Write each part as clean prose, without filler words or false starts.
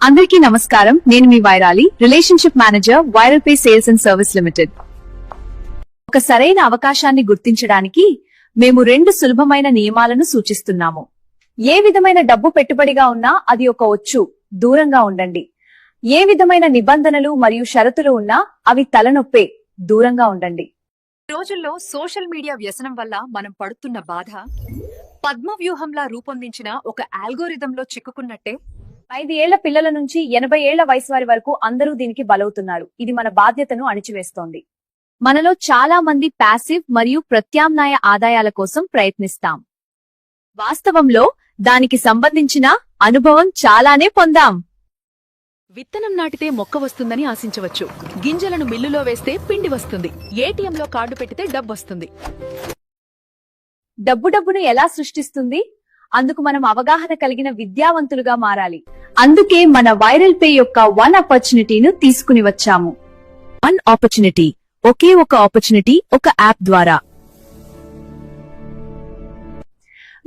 అందరికీ నమస్కారం. నేను మీ వైరాలి, relationship manager, Viral Pay sales and service limited. ఒక సరైన అవకాశాన్ని గుర్తించడానికి మేము 2 సులభమైన నియమాలను సూచిస్తున్నాము. ఏ విధమైన డబ్బు పెట్టుబడిగా ఉన్నా అది ఒక ఒచ్చు, దూరంగా ఉండండి. ఏ విధమైన నిబంధనలు మరియు షరతులు ఉన్నా అవి తలనొప్పే, దూరంగా ఉండండి. ఈ రోజుల్లో సోషల్ మీడియా వ్యసనం వల్ల మనం పడుతున్న బాధ పద్మవ్యూహంలా రూపొందించిన ఒక ఆల్గోరిథంలో చిక్కుకున్నట్టే. 5 ఏళ్ల పిల్లల నుంచి 80 ఏళ్ల వయసు వారి వరకు అందరూ దీనికి బలవుతున్నారు. ఇది మన బాధ్యతను అణిచివేస్తోంది. మనలో చాలా మంది ప్యాసివ్ మరియు ప్రత్యామ్నాయ ఆదాయాల కోసం ప్రయత్నిస్తాం. వాస్తవంలో దానికి సంబంధించిన అనుభవం చాలానే పొందాం. విత్తనం నాటితే మొక్క వస్తుందని ఆశించవచ్చు. గింజలను మిల్లులో వేస్తే పిండి వస్తుంది. ఏటీఎంలో కార్డు పెట్టితే డబ్బొస్తుంది. డబ్బును ఎలా సృష్టిస్తుంది? అందుకు మనం అవగాహన కలిగిన విద్యావంతులుగా మారాలి. అందుకే మన వైరల్ పే యొక్క 1 ఆపర్చునిటీను తీసుకుని వచ్చాము. 1 ఆపర్చునిటీ, ఒకే ఒక ఆపర్చునిటీ, ఒక యాప్ ద్వారా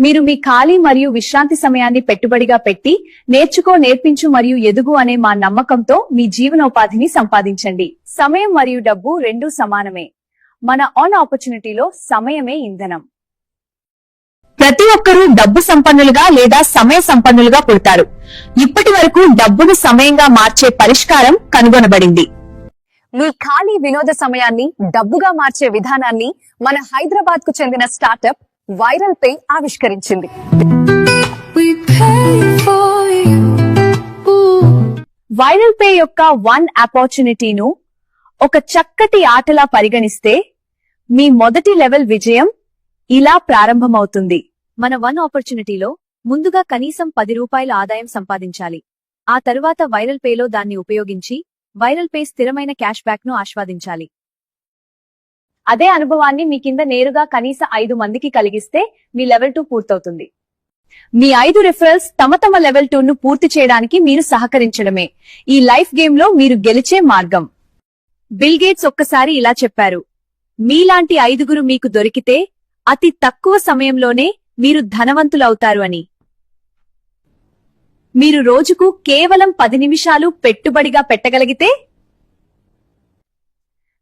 మీరు మీ ఖాళీ మరియు విశ్రాంతి సమయాన్ని పెట్టుబడిగా పెట్టి నేర్చుకో, నేర్పించు మరియు ఎదుగు అనే మా నమ్మకంతో మీ జీవనోపాధిని సంపాదించండి. సమయం మరియు డబ్బు రెండూ సమానమే. మన 1 ఆపర్చునిటీలో సమయమే ఇంధనం. ప్రతి ఒక్కరూ డబ్బు సంపన్నులుగా లేదా సమయ సంపన్నులుగా పుడతారు. ఇప్పటి వరకు డబ్బును సమయంగా మార్చే పరిష్కారం కనుగొనబడింది. మీ ఖాళీ వినోద సమయాన్ని డబ్బుగా మార్చే విధానాన్ని మన హైదరాబాద్ కు చెందిన స్టార్టప్ వైరల్ పే ఆవిష్కరించింది. వైరల్ పే యొక్క 1 ఆపర్చునిటీను ఒక చక్కటి ఆటలా పరిగణిస్తే మీ మొదటి లెవెల్ విజయం ఇలా ప్రారంభమవుతుంది. మన 1 ఆపర్చునిటీలో ముందుగా కనీసం ₹10 ఆదాయం సంపాదించాలి. ఆ తరువాత వైరల్ పేలో దాన్ని ఉపయోగించి వైరల్ పే స్థిరమైన క్యాష్ బ్యాక్ ను ఆస్వాదించాలి. అదే అనుభవాన్ని మీ కింద నేరుగా కనీస 5 మందికి కలిగిస్తే మీ లెవెల్ 2 పూర్తవుతుంది. మీ 5 రిఫరల్స్ తమ లెవెల్ 2 ను పూర్తి చేయడానికి మీరు సహకరించడమే ఈ లైఫ్ గేమ్ లో మీరు గెలిచే మార్గం. బిల్ గేట్స్ ఒక్కసారి ఇలా చెప్పారు, మీలాంటి 5గురు మీకు దొరికితే అతి తక్కువ సమయంలోనే మీరు ధనవంతులవుతారు అని. మీరు రోజుకు కేవలం 10 నిమిషాలు పెట్టుబడిగా పెట్టగలిగితే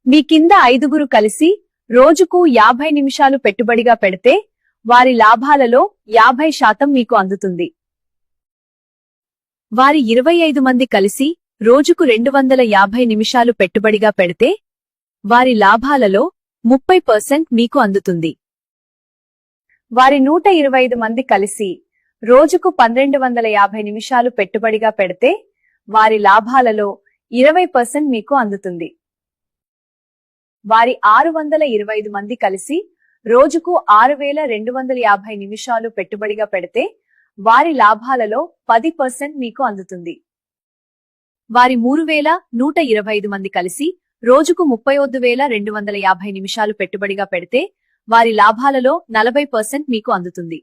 మీ కింద 5గురు కలిసి రోజుకు 50 నిమిషాలు పెట్టుబడిగా పెడితే వారి లాభాలలో 50% మీకు అందుతుంది. వారి 25 మంది కలిసి రోజుకు 250 నిమిషాలు పెట్టుబడిగా పెడితే వారి లాభాలలో 30% మీకు అందుతుంది. వారి 125 మంది కలిసి రోజుకు 1250 నిమిషాలు పెట్టుబడిగా పెడితే వారి లాభాలలో 20% మీకు అందుతుంది. వారి 625 మంది కలిసి రోజుకు 6250 నిమిషాలు పెట్టుబడిగా పెడితే వారి లాభాలలో 10% మీకు అందుతుంది. వారి 3125 మంది కలిసి రోజుకు 31250 నిమిషాలు పెట్టుబడిగా పెడితే వారి లాభాలలో 40% మీకు అందుతుంది.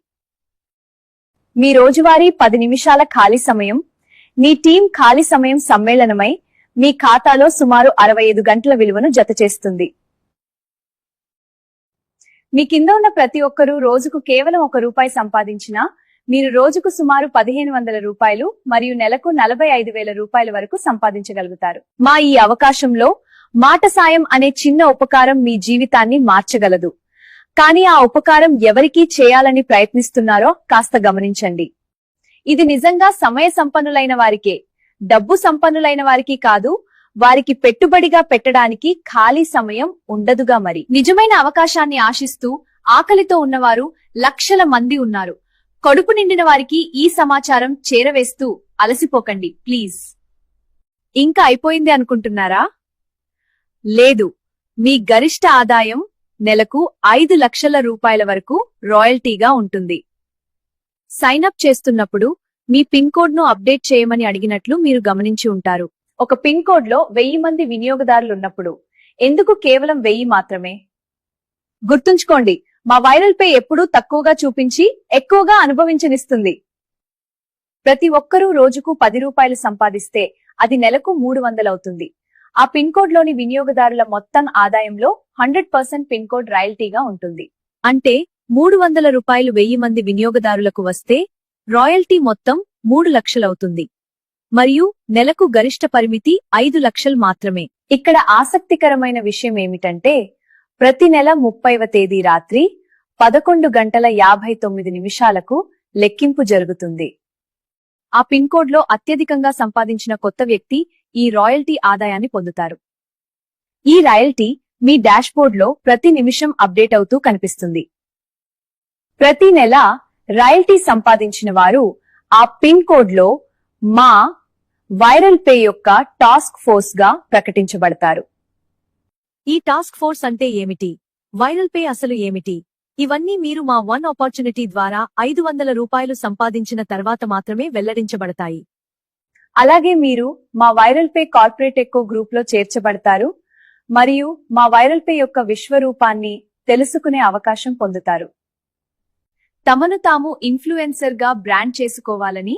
మీ రోజువారీ 10 నిమిషాల ఖాళీ సమయం మీ టీం ఖాళీ సమయం సమ్మేళనమై మీ ఖాతాలో సుమారు 65 గంటల విలువను జతచేస్తుంది. మీ కింద ఉన్న ప్రతి ఒక్కరూ రోజుకు కేవలం ₹1 సంపాదించినా మీరు రోజుకు సుమారు ₹1500 మరియు నెలకు ₹45,000 వరకు సంపాదించగలుగుతారు. మా ఈ అవకాశంలో మాట సాయం అనే చిన్న ఉపకారం మీ జీవితాన్ని మార్చగలదు. కానీ ఆ ఉపకారం ఎవరికి చేయాలని ప్రయత్నిస్తున్నారో కాస్త గమనించండి. ఇది నిజంగా సమయ సంపన్నులైన వారికే, డబ్బు సంపన్నులైన వారికి కాదు. వారికి పెట్టుబడిగా పెట్టడానికి ఖాళీ సమయం ఉండదుగా. మరి నిజమైన అవకాశాన్ని ఆశిస్తూ ఆకలితో ఉన్నవారు లక్షల మంది ఉన్నారు. కడుపు నిండిన వారికి ఈ సమాచారం చేరవేస్తూ అలసిపోకండి ప్లీజ్. ఇంకా అయిపోయింది అనుకుంటున్నారా? లేదు, మీ గరిష్ట ఆదాయం నెలకు ₹5 లక్షల వరకు రాయల్టీగా ఉంటుంది. సైన్ అప్ చేస్తున్నప్పుడు మీ పిన్ కోడ్ ను అప్డేట్ చేయమని అడిగినట్లు మీరు గమనించి ఉంటారు. ఒక పిన్ కోడ్ లో 1000 మంది వినియోగదారులున్నప్పుడు ఎందుకు కేవలం 1000 మాత్రమే? గుర్తుంచుకోండి, మా వైరల్ పే ఎప్పుడూ తక్కువగా చూపించి ఎక్కువగా అనుభవించనిస్తుంది. ప్రతి ఒక్కరూ రోజుకు ₹10 సంపాదిస్తే అది నెలకు 300 అవుతుంది. ఆ పిన్ కోడ్ లోని వినియోగదారుల మొత్తం ఆదాయంలో 100% పిన్ కోడ్ రాయల్టీగా ఉంటుంది. అంటే ₹300 1000 మంది వినియోగదారులకు వస్తే రాయల్టీ మొత్తం 3 లక్షలవుతుంది. మరియు నెలకు గరిష్ట పరిమితి 5 లక్షలు మాత్రమే. ఇక్కడ ఆసక్తికరమైన విషయం ఏమిటంటే ప్రతి నెల 30వ తేదీ రాత్రి 11:59 లెక్కింపు జరుగుతుంది. ఆ పిన్ కోడ్లో అత్యధికంగా సంపాదించిన కొత్త వ్యక్తి ఈ రాయల్టీ ఆదాయాన్ని పొందుతారు. ఈ రాయల్టీ మీ డాష్బోర్డ్లో ప్రతి నిమిషం అప్డేట్ అవుతూ కనిపిస్తుంది. ప్రతి నెల రాయల్టీ సంపాదించిన వారు ఆ పిన్ కోడ్లో మా వైరల్ పే యొక్క టాస్క్ ఫోర్స్ గా ప్రకటించబడతారు. ఈ టాస్క్ ఫోర్స్ అంటే ఏమిటి? వైరల్ పే అసలు ఏమిటి? ఇవన్నీ మీరు మా వన్ ఆపర్చునిటీ ద్వారా 500 రూపాయలు సంపాదించిన తర్వాత మాత్రమే వెల్లడించబడతాయి. అలాగే మీరు మా viral pay corporate eco group లో చేర్చబడతారు మరియు మా వైరల్ పే యొక్క విశ్వరూపాన్ని తెలుసుకునే అవకాశం పొందుతారు. తమను తాము ఇన్ఫ్లుయెన్సర్ గా బ్రాండ్ చేసుకోవాలని,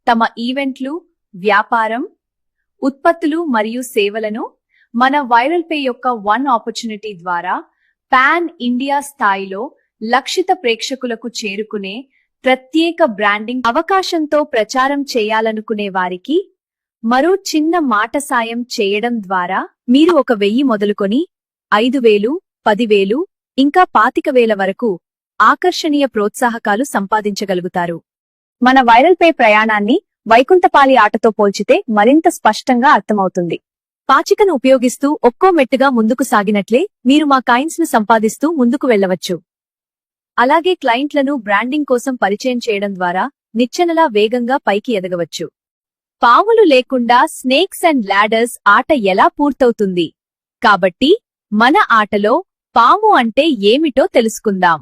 తమ ఈవెంట్లు, వ్యాపారం, ఉత్పత్తులు మరియు సేవలను మన వైరల్ పే యొక్క వన్ ఆపర్చునిటీ ద్వారా పాన్ ఇండియా స్థాయిలో లక్షిత ప్రేక్షకులకు చేరుకునే ప్రత్యేక బ్రాండింగ్ అవకాశంతో ప్రచారం చేయాలనుకునే వారికి మరో చిన్న మాట సాయం చేయడం ద్వారా మీరు 1000 మొదలుకొని 5000, 10,000 ఇంకా 25,000 వరకు ఆకర్షణీయ ప్రోత్సాహకాలు సంపాదించగలుగుతారు. మన వైరల్ పే ప్రయాణాన్ని వైకుంఠపాలి ఆటతో పోల్చితే మరింత స్పష్టంగా అర్థమవుతుంది. పాచికను ఉపయోగిస్తూ ఒక్కో మెట్టుగా ముందుకు సాగినట్లే మీరు మా కాయిన్స్ ను సంపాదిస్తూ ముందుకు వెళ్లవచ్చు. అలాగే క్లయింట్లను బ్రాండింగ్ కోసం పరిచయం చేయడం ద్వారా నిచ్చెనలా వేగంగా పైకి ఎదగవచ్చు. పాములు లేకుండా స్నేక్స్ అండ్ లాడర్స్ ఆట ఎలా పూర్తవుతుంది? కాబట్టి మన ఆటలో పాము అంటే ఏమిటో తెలుసుకుందాం.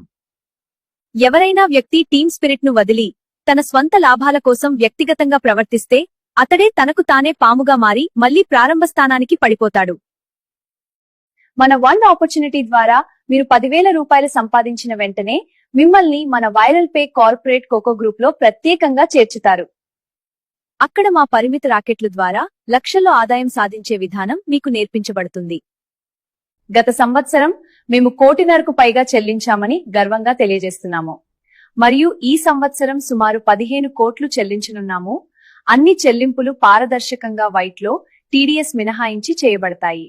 ఎవరైనా వ్యక్తి టీమ్ స్పిరిట్ ను వదిలి తన స్వంత లాభాల కోసం వ్యక్తిగతంగా ప్రవర్తిస్తే అతడే తనకు తానే పాముగా మారి మళ్లీ ప్రారంభ స్థానానికి పడిపోతాడు. మన వన్ ఆపర్చునిటీ ద్వారా మీరు 10,000 రూపాయలు సంపాదించిన వెంటనే మిమ్మల్ని మన వైరల్ పే కార్పొరేట్ కోకో గ్రూప్ లో ప్రత్యేకంగా చేర్చుతారు. అక్కడ మా పరిమిత రాకెట్ల ద్వారా లక్షల్లో ఆదాయం సాధించే విధానం మీకు నేర్పించబడుతుంది. గత సంవత్సరం మేము 1,00,00,000కు పైగా చెల్లించామని గర్వంగా తెలియజేస్తున్నాము మరియు ఈ సంవత్సరం సుమారు 15 కోట్లు చెల్లించనున్నాము. అన్ని చెల్లింపులు పారదర్శకంగా వైట్లో టీడీఎస్ మినహాయించి చేయబడతాయి.